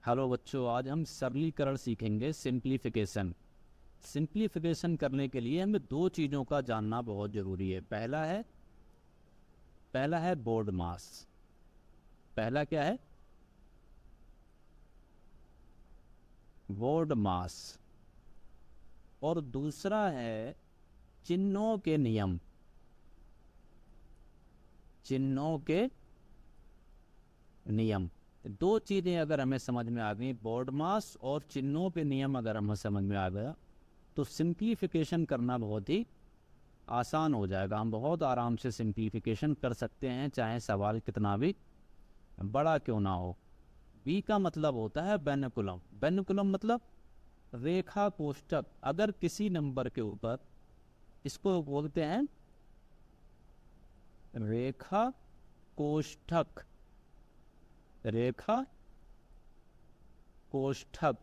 Hello बच्चों, आज हम सरलीकरण सीखेंगे। सिंप्लीफिकेशन करने के लिए हमें दो चीज़ों का जानना बहुत ज़रूरी है। पहला है बोर्ड मास। पहला क्या है? बोर्ड मास। और दूसरा है चिन्हों के नियम। चिन्हों के नियम। दो चीज़ें अगर हमें समझ में आ गई, बोर्ड मास और चिन्हों के नियम अगर हमें समझ में आ गया, तो सिंप्लीफिकेशन करना बहुत ही आसान हो जाएगा। हम बहुत आराम से सिंप्लीफिकेशन कर सकते हैं, चाहे सवाल कितना भी बड़ा क्यों ना हो। बी का मतलब होता है बेनिकुलम। बेनिकुलम मतलब रेखा कोष्ठक। अगर किसी नंबर के ऊपर, इसको बोलते हैं रेखा कोष्ठक। रेखा कोष्ठक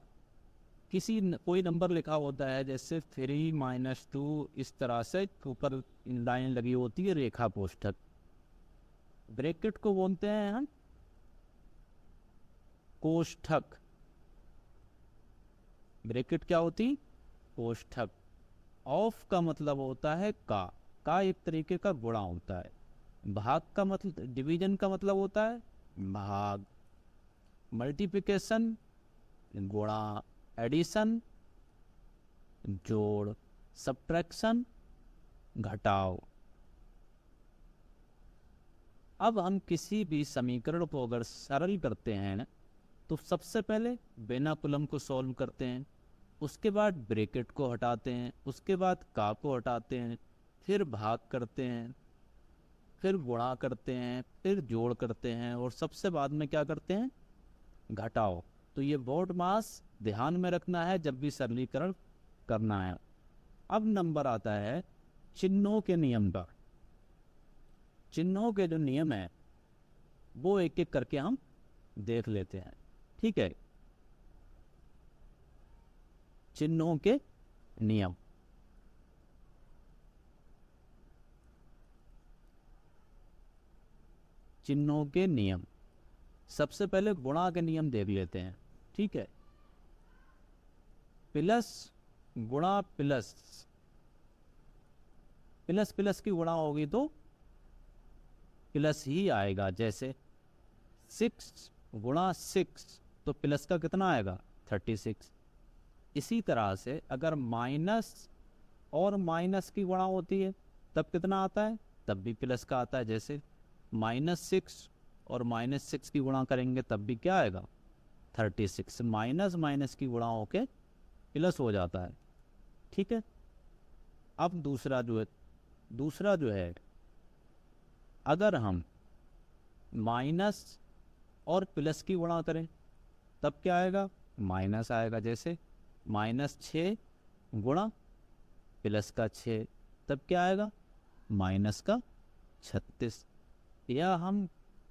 कोई नंबर लिखा होता है, जैसे 3 - 2, इस तरह से ऊपर लाइन लगी होती है, रेखा कोष्ठक। ब्रैकेट को बोलते हैं हम कोष्ठक। ब्रैकेट क्या होती? कोष्ठक। ऑफ का मतलब होता है का एक तरीके का गुणा होता है। भाग का मतलब, डिवीजन का मतलब होता है भाग। मल्टीप्लिकेशन गुणा। एडिशन जोड़। सब्ट्रैक्शन घटाव। अब हम किसी भी समीकरण को अगर सरल करते हैं तो सबसे पहले बिना कुलम को सॉल्व करते हैं, उसके बाद ब्रैकेट को हटाते हैं, उसके बाद का को हटाते हैं, फिर भाग करते हैं, फिर गुणा करते हैं, फिर जोड़ करते हैं, और सबसे बाद में क्या करते हैं? घटाओ। तो ये बोर्ड मास ध्यान में रखना है जब भी सरलीकरण करना है। अब नंबर आता है चिन्हों के नियम का। चिन्हों के जो नियम है वो एक एक करके हम देख लेते हैं, ठीक है। चिन्हों के नियम। चिन्हों के नियम। सबसे पहले गुणा के नियम देख लेते हैं, ठीक है। प्लस गुणा प्लस। प्लस प्लस की गुणा होगी तो प्लस ही आएगा। जैसे 6 × 6, तो प्लस का कितना आएगा? 36। इसी तरह से अगर माइनस और माइनस की गुणा होती है तब कितना आता है? तब भी प्लस का आता है। जैसे -6 और -6 की गुणा करेंगे तब भी क्या आएगा? 36। माइनस माइनस की गुणा होके प्लस हो जाता है, ठीक है। अब दूसरा जो है अगर हम माइनस और प्लस की गुणा करें तब क्या आएगा? माइनस आएगा। जैसे -6 गुणा प्लस का 6, तब क्या आएगा? माइनस का 36। या हम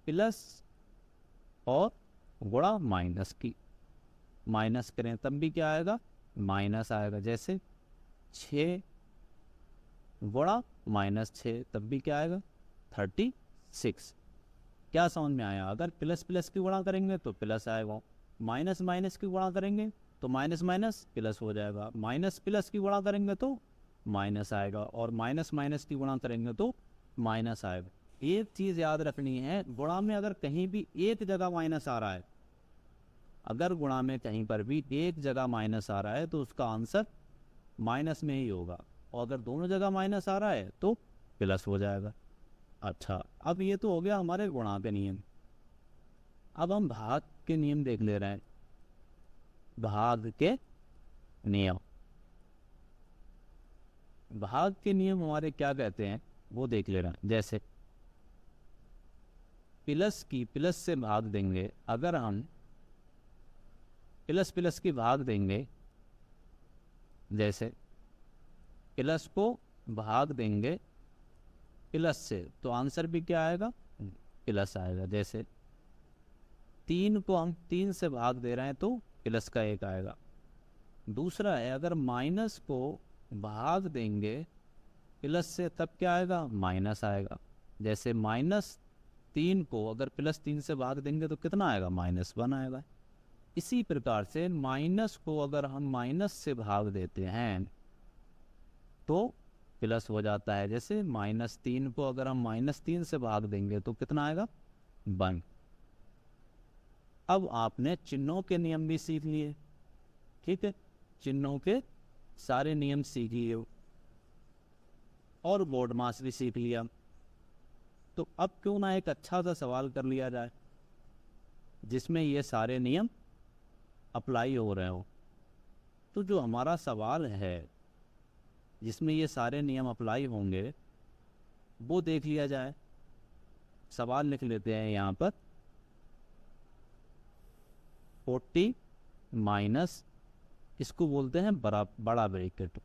प्लस और गुणा माइनस करें तब भी क्या आएगा? माइनस आएगा। जैसे 6 गुणा -6, तब भी क्या आएगा? 36। क्या समझ में आया? अगर प्लस प्लस की गुणा करेंगे तो प्लस आएगा, माइनस माइनस की गुणा करेंगे तो माइनस माइनस प्लस हो जाएगा, माइनस प्लस की गुणा करेंगे तो माइनस आएगा, और माइनस माइनस की गुणा करेंगे तो माइनस आएगा। एक चीज़ याद रखनी है, गुणा में अगर कहीं भी एक जगह माइनस आ रहा है, अगर गुणा में कहीं पर भी एक जगह माइनस आ रहा है तो उसका आंसर माइनस में ही होगा, और अगर दोनों जगह माइनस आ रहा है तो प्लस हो जाएगा। अच्छा, अब ये तो हो गया हमारे गुणा के नियम। अब हम भाग के नियम देख ले रहे हैं। भाग के नियम। भाग के नियम हमारे क्या कहते हैं वो देख ले रहे हैं। जैसे प्लस से भाग देंगे, अगर हम प्लस प्लस की भाग देंगे, जैसे प्लस को भाग देंगे प्लस से, तो आंसर भी क्या आएगा? प्लस आएगा। जैसे 3 को हम 3 से भाग दे रहे हैं तो प्लस का 1 आएगा। दूसरा है, अगर माइनस को भाग देंगे प्लस से तब क्या आएगा? माइनस आएगा। जैसे -3 को अगर +3 से भाग देंगे तो कितना आएगा? -1 आएगा। इसी प्रकार से माइनस को अगर हम माइनस से भाग देते हैं तो प्लस हो जाता है। जैसे -3 को अगर हम -3 से भाग देंगे तो कितना आएगा 1। अब आपने चिन्हों के नियम भी सीख लिए, ठीक है, चिन्हों के सारे नियम सीख लिए और बोर्ड मास भी सीख लिया। तो अब क्यों ना एक अच्छा सा सवाल कर लिया जाए जिसमें ये सारे नियम अप्लाई हो रहे हो। तो जो हमारा सवाल है जिसमें ये सारे नियम अप्लाई होंगे वो देख लिया जाए। सवाल लिख लेते हैं यहाँ पर 40 माइनस, इसको बोलते हैं बड़ा ब्रैकेट,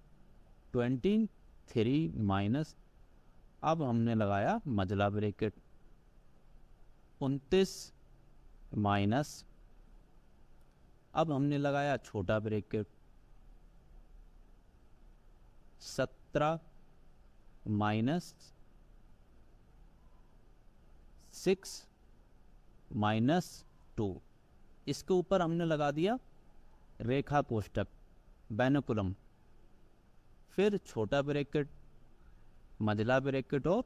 23 माइनस, अब हमने लगाया मझला ब्रैकेट, 29 माइनस, अब हमने लगाया छोटा ब्रैकेट, 17 माइनस 6 माइनस 2, इसके ऊपर हमने लगा दिया रेखा कोष्ठक बैनकुलम, फिर छोटा ब्रैकेट, मझला ब्रैकेट और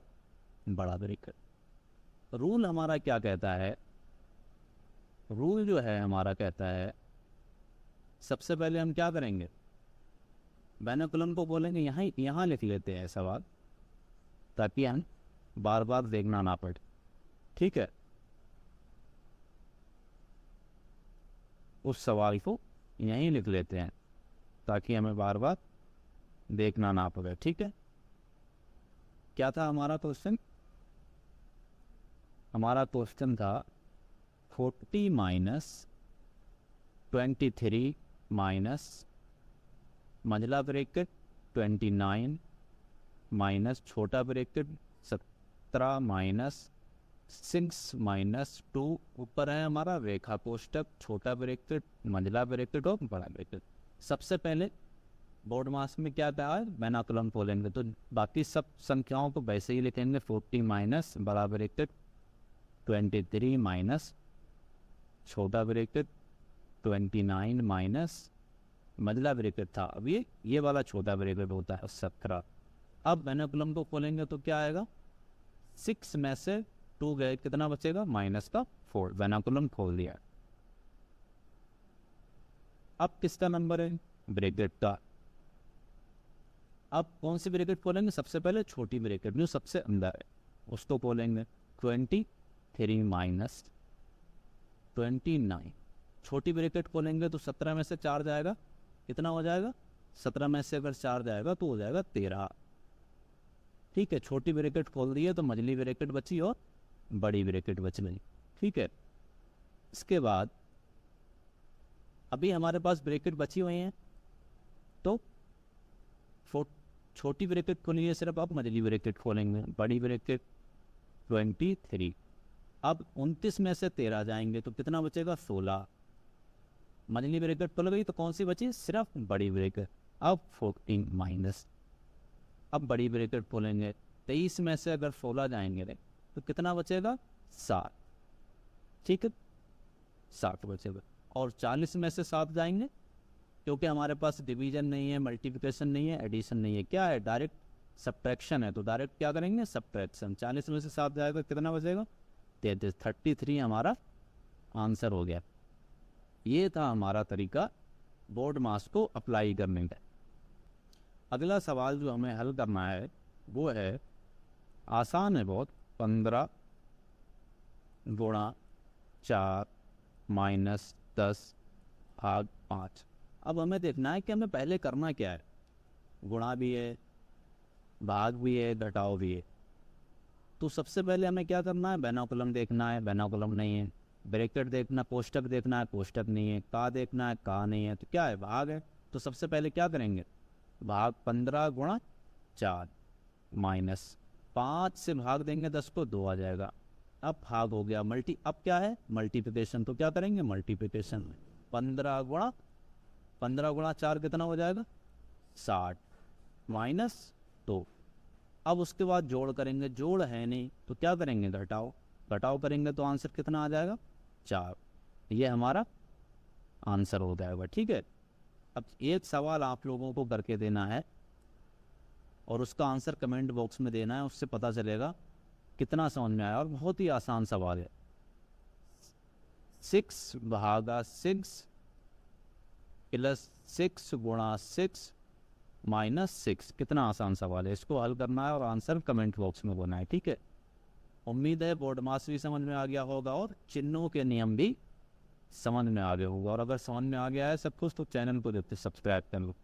बड़ा ब्रैकेट। रूल हमारा क्या कहता है, रूल जो है हमारा कहता है सबसे पहले हम क्या करेंगे, बैनकुलम को बोलेंगे यहाँ लिख लेते हैं सवाल ताकि हम बार बार देखना ना पड़े, ठीक है। उस सवाल को यहीं लिख लेते हैं ताकि हमें बार बार देखना ना पड़े, ठीक है। क्या था हमारा क्वेश्चन, हमारा क्वेश्चन था 40 माइनस 23 माइनस मझला ब्रैकेट 29 माइनस छोटा ब्रैकेट 17 माइनस 6 माइनस 2, ऊपर है हमारा रेखा कोष्ठक, छोटा ब्रैकेट, मझला ब्रैकेट और बड़ा ब्रैकेट। सबसे पहले बोर्ड मास में क्या था, बैनकुलम खोलेंगे तो बाकी सब संख्याओं को वैसे ही लिखेंगे, 40 माइनस बड़ा ब्रैकेट 23 माइनस छोटा ब्रैकेट 29 माइनस मझला ब्रैकेट था, अब ये वाला छोटा ब्रैकेट होता है 17। अब बैनकुलम को खोलेंगे तो क्या आएगा, 6 में से 2 गए, कितना बचेगा -4, बैनकुलम खोल दिया। अब किसका नंबर है, ब्रैकेट का। अब कौन सी ब्रैकेट खोलेंगे, सबसे पहले छोटी ब्रैकेट जो सबसे अंदर है उसको खोलेंगे, 23 माइनस 29, छोटी ब्रैकेट खोलेंगे तो 17 में से 4 जाएगा, कितना हो जाएगा, 17 में से अगर 4 जाएगा तो हो जाएगा 13, ठीक है। छोटी ब्रैकेट खोल दी है तो मझली ब्रैकेट बची और बड़ी ब्रैकेट बच गई, ठीक है। इसके बाद अभी हमारे पास ब्रैकेट बची हुई हैं तो छोटी ब्रैकेट खोलिए सिर्फ, आप मझली ब्रैकेट खोलेंगे, बड़ी ब्रैकेट 23, अब 29 में से 13 जाएंगे तो कितना बचेगा 16, मझली ब्रैकेट खुल गई तो कौन सी बची, सिर्फ बड़ी ब्रैकेट। अब 14 माइनस, अब बड़ी ब्रैकेट खोलेंगे, 23 में से अगर 16 जाएंगे तो कितना बचेगा 7, ठीक है, 7 बचेगा। और 40 में से 7 जाएंगे क्योंकि हमारे पास डिवीजन नहीं है, मल्टीप्लिकेशन नहीं है, एडिशन नहीं है, क्या है, डायरेक्ट सब्ट्रैक्शन है, तो डायरेक्ट क्या करेंगे, सब्ट्रैक्शन। 40 में से 7 जाएगा कितना बचेगा 33, 33 हमारा आंसर हो गया। ये था हमारा तरीका बोर्ड मास को अप्लाई करने का। अगला सवाल जो हमें हल करना है वो है, आसान है बहुत, 15 गुणा 4 माइनस 10 भाग 5। अब हमें देखना है कि हमें पहले करना क्या है, गुणा भी है, भाग भी है, घटाओ भी है। तो सबसे पहले हमें क्या करना है, बैनकुलम देखना है, बैनकुलम नहीं है, ब्रैकेट देखना, कोष्ठक देखना है, कोष्ठक नहीं है, का देखना है, का नहीं है, तो क्या है, भाग है। तो सबसे पहले क्या करेंगे, भाग 15 गुणा 4 माइनस 5 से भाग देंगे 10 को, 2 आ जाएगा। अब भाग हो गया, अब क्या है, मल्टीप्लिकेशन, तो क्या करेंगे मल्टीप्लिकेशन में, 15 गुणा 4 कितना हो जाएगा 60 माइनस 2। अब उसके बाद जोड़ करेंगे, जोड़ है नहीं तो क्या करेंगे, घटाओ करेंगे तो आंसर कितना आ जाएगा 4। ये हमारा आंसर हो जाएगा। ठीक है, अब एक सवाल आप लोगों को करके देना है और उसका आंसर कमेंट बॉक्स में देना है, उससे पता चलेगा कितना समझ में आया। और बहुत ही आसान सवाल है, 6/6 प्लस 6 गुणा 6 माइनस 6, कितना आसान सवाल है। इसको हल करना है और आंसर कमेंट बॉक्स में बोलना है। ठीक है, उम्मीद है बोर्ड मास भी समझ में आ गया होगा और चिन्हों के नियम भी समझ में आ गए होगा। और अगर समझ में आ गया है सब कुछ तो चैनल को सब्सक्राइब कर लो।